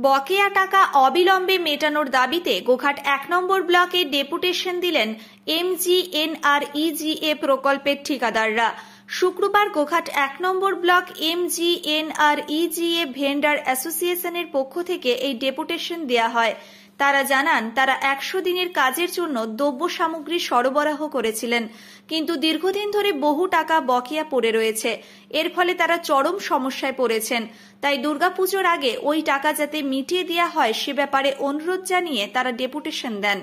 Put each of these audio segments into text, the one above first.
বকেয়া টাকা অবিলম্বে মেটানোর দাবিতে গোঘাট ১ নম্বর ব্লকে ডেপুটেশন দিলেন MGNREGA প্রকল্পের ঠিকাদাররা। শুক্রবার গোঘাট ১ নম্বর ব্লক MGNREGA ভেন্ডার অ্যাসোসিয়েশনের পক্ষ থেকে এই ডেপুটেশন দেয়া হয়। তারা জানান, তারা ১০০ দিনের কাজের জন্য দ্রব্য সামগ্রী সরবরাহ করেছিলেন, কিন্তু দীর্ঘদিন ধরে বহু টাকা বকেয়া পড়ে রয়েছে। এর ফলে তারা চরম সমস্যায় পড়েছেন। তাই দুর্গাপুজোর আগে ওই টাকা যাতে মিটিয়ে দেওয়া হয় সে ব্যাপারে অনুরোধ জানিয়ে তারা ডেপুটেশন দেন।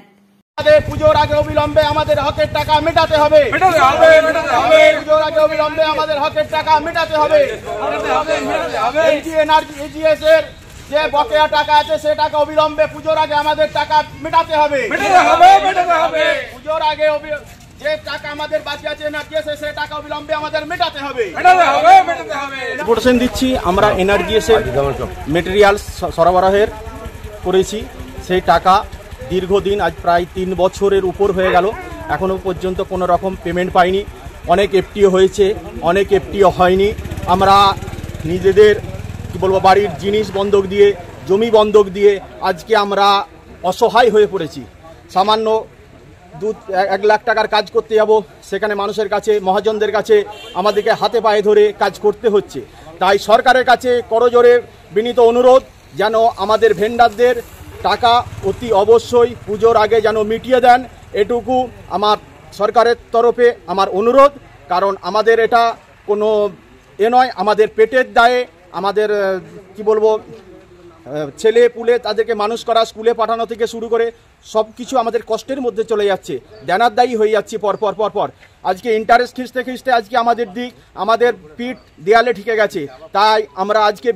পুজোর আগে অবিলম্বে আমাদের হকের টাকা মেটাতে হবে। পুজোর আগে অবিলম্বে আমাদের হকের টাকা মেটাতে হবে। MGNREGA এর যে বকেয়া টাকা আছে সে টাকা অবিলম্বে পুজোর আগে আমাদের টাকা মেটাতে হবে। পুজোর আগে যে টাকা আমাদের বাকি আছে এনআরজিএস সে টাকা অবিলম্বে আমাদের মেটাতে হবে। ডেপুটেশন দিচ্ছি আমরা এনআরজিএস এর মেটেরিয়াল সরবরাহের করেছি, সেই টাকা দীর্ঘদিন আজ প্রায় ৩ বছরের উপর হয়ে গেল, এখনো পর্যন্ত কোনো রকম পেমেন্ট পাইনি। অনেক এফটিও হয়েছে, অনেক এফটিও হয়নি। আমরা নিজেদের কি বলবো বাড়ির জিনিস বন্ধক দিয়ে, জমি বন্ধক দিয়ে আজকে আমরা অসহায় হয়ে পড়েছি। সামান্য 1 লাখ টাকার কাজ করতে যাব, সেখানে মানুষের কাছে, মহাজনদের কাছে আমাদেরকে হাতে পায়ে ধরে কাজ করতে হচ্ছে। তাই সরকারের কাছে করজোরে বিনীত অনুরোধ যেন আমাদের ভেন্ডারদের টাকা অতি অবশ্যই পুজোর আগে যেন মিটিয়ে দেন, এটুকু আমার সরকারের তরফে আমার অনুরোধ। কারণ আমাদের এটা কোনো নয়, আমাদের পেটের দায়ে আমাদের কি বলবো ছেলে পুলে তাদেরকে মানুষ করা, স্কুলে পাঠানো থেকে শুরু করে সব কিছু আমাদের কষ্টের মধ্যে চলে যাচ্ছে, দেনার দায়ী হয়ে যাচ্ছে পর। আজকে ইন্টারেস্ট খিঁচতে আজকে আমাদের পিঠ দেয়ালে ঠেকে গেছে। তাই আমরা আজকে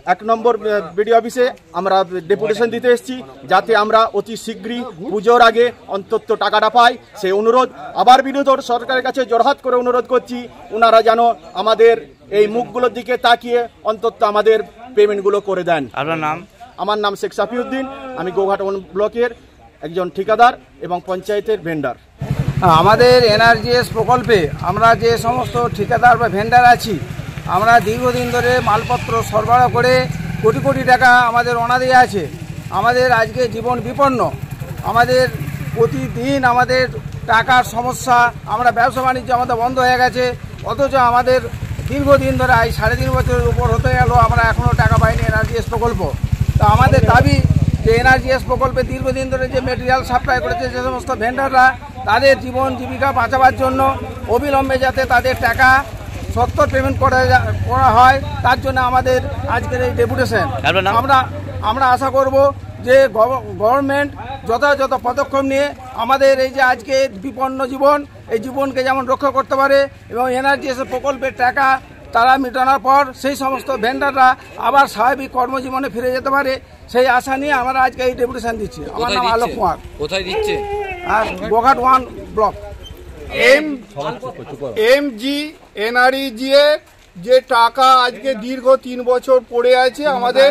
১ নম্বর বিডিও অফিসে আমরা ডেপুটেশন দিতে এসেছি, যাতে আমরা অতি শীঘ্রই পুজোর আগে অন্তত টাকাটা পাই। সেই অনুরোধ আবার বিনীত সরকারের কাছে জোরহাত করে অনুরোধ করছি, ওনারা যেন আমাদের এই মুখগুলোর দিকে তাকিয়ে অন্তত আমাদের পেমেন্টগুলো করে দেন। আপনার নাম? আমার নাম শেখ সাফিউদ্দিন, আমি গোঘাট 1 ব্লকের একজন ঠিকাদার এবং পঞ্চায়েতের ভেন্ডার। আমাদের এনআরজিএস প্রকল্পে আমরা যে সমস্ত ঠিকাদার বা ভেন্ডার আছি, আমরা দীর্ঘদিন ধরে মালপত্র সরবরাহ করে কোটি কোটি টাকা আমাদের অনাদায়ে আছে। আমাদের আজকে জীবন বিপন্ন, আমাদের প্রতিদিন আমাদের টাকার সমস্যা, আমরা ব্যবসা বাণিজ্য আমাদের বন্ধ হয়ে গেছে। অথচ আমাদের দীর্ঘদিন ধরে 3.5 বছরের উপর হতে গেল, আমরা এখনও টাকা পাইনি এনআরজিএস প্রকল্প। তো আমাদের দাবি যে এনআরজিএস প্রকল্পে দীর্ঘদিন ধরে যে মেটেরিয়াল সাপ্লাই করেছে যে সমস্ত ভেন্ডাররা, তাদের জীবন জীবিকা বাঁচাবার জন্য অবিলম্বে যাতে তাদের টাকা সত্তর পেমেন্ট করা হয়, তার জন্য আমাদের আজকের এই ডেপুটেশন। আমরা আশা করব যে গভর্নমেন্ট যথাযথ পদক্ষেপ নিয়ে আমাদের এই যে আজকে বিপন্ন জীবন, এই জীবনকে যেমন রক্ষা করতে পারে এবং এনআরজিএস প্রকল্পের টাকা তারা মেটানোর পর সেই সমস্ত ভেন্ডাররা আবার স্বাভাবিক কর্মজীবনে ফিরে যেতে পারে, সেই আশা নিয়ে আমরা আজকে এই ডেপুটেশন দিচ্ছি। আমার নাম আলোক কুমার। কোথায় দিচ্ছে? গোঘাট 1 ব্লক। MGNREGA যে টাকা আজকে দীর্ঘ 3 বছর পড়ে আছে আমাদের,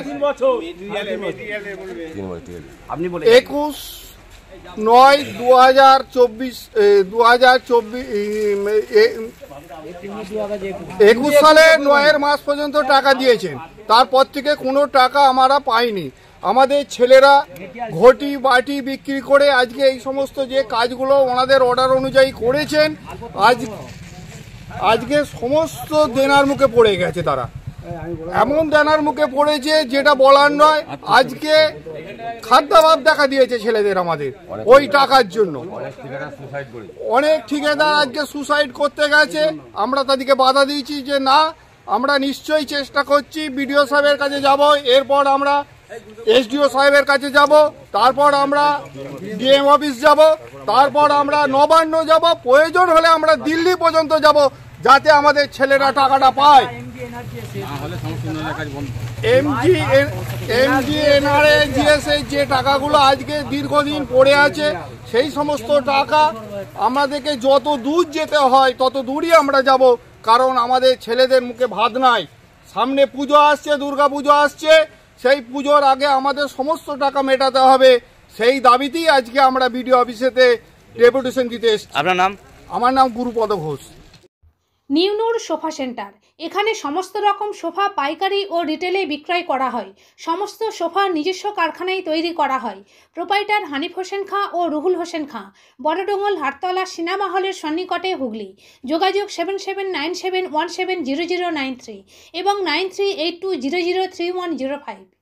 21 সালে 9 মাস পর্যন্ত টাকা দিয়েছেন, তারপর থেকে কোনো টাকা আমরা পাইনি। আমাদের ছেলেরা ঘটি বাটি বিক্রি করে আজকে এই সমস্ত যে কাজগুলো ওনাদের অর্ডার অনুযায়ী করেছেন, আজকে সমস্ত দেনার মুখে পড়ে গেছে। তারা এমন দেনার মুখে পড়েছে যেটা বলার নয়। আজকে খাদ্যাভাব দেখা দিয়েছে ছেলেদের আমাদের ওই টাকার জন্য। অনেক ঠিকাদার আজকে সুসাইড করতে গেছে, আমরা তাদেরকে বাধা দিয়েছি যে না, আমরা নিশ্চয়ই চেষ্টা করছি। বিডিও সাহেবের কাছে যাব, এরপর আমরা এসডিও সাহেবের কাছে যাব, তারপর আমরা ডিএম অফিস যাব, তারপর আমরা নবান্ন যাব, প্রয়োজন হলে আমরা দিল্লি পর্যন্ত যাব, যাতে আমাদের ছেলেরা টাকাটা পায়। MGNREGA যে টাকাগুলো আজকে দীর্ঘদিন পড়ে আছে, সেই সমস্ত টাকা আমাদেরকে যত দূর যেতে হয় তত দূরই আমরা যাব, কারণ আমাদের ছেলেদের মুখে ভাত নাই। সামনে পুজো আসছে, দুর্গা পুজো আসছে, সেই পুজোর আগে আমাদের সমস্ত টাকা মেটাতে হবে। সেই দাবিতেই আজকে আমরা বিডিও অফিসেতে ডেপুটেশন দিতে এসেছি। আপনার নাম? আমার নাম গুরুপদ ঘোষ। নিউ নূর সোফা সেন্টার এখানে সমস্ত রকম সোফা পাইকারি ও রিটেলে বিক্রয় করা হয়। সমস্ত সোফা নিজস্ব কারখানায় তৈরি করা হয়। প্রোপাইটার হানিফ হোসেন খাঁ ও রুহুল হোসেন খাঁ, বড়ডোঙ্গল হাটতলা সিনেমা হলের সন্নিকটে, হুগলি। যোগাযোগ 7797170093 এবং 9382003105।